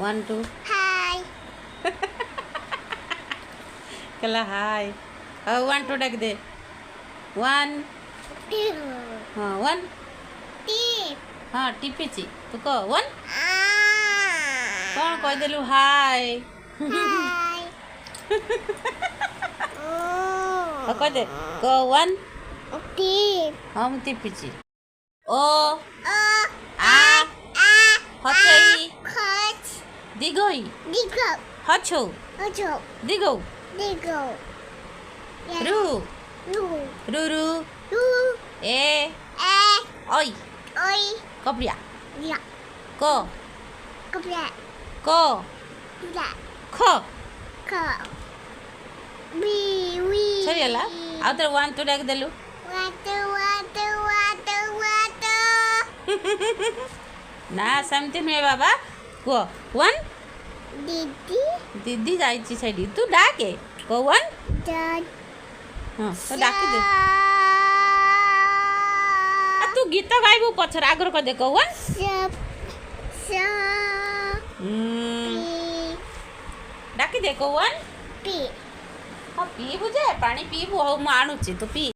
1 2 Hi. कला हाय 1 2 डाक दे 1 Two. हाँ 1 Three. हाँ टिपिची तू कह 1 Ah. कौन कह देलु हाय Hi. Oh. कह दे कह 1 Three. हम टिपिची ओ Oh. आ Ah. हचई Cut. दिगोई Digo. हछो Ocho. दिगो Digo. रु Lu. रुरु Lu. ए Eh. ओई Oi. कपड़िया Ya. क Kepala. क Ya. ख Ko. Bi. Wi. सरियला आउ तर 1 2 डाक देलु Water. Water. Water. Water. ना सेमती नुहे बाबा कह 1 Didi. दीदी जाइची सेठी तू डाके कह 1 Dad. हाँ तो डाकी दे आ तू गीत गाइबू पछर आगर क दे कह 1 Sup. Sup. डाकी दे कह 1 Pi. हाँ पीबू जे पानी पीबू हौ म आणुची तू पी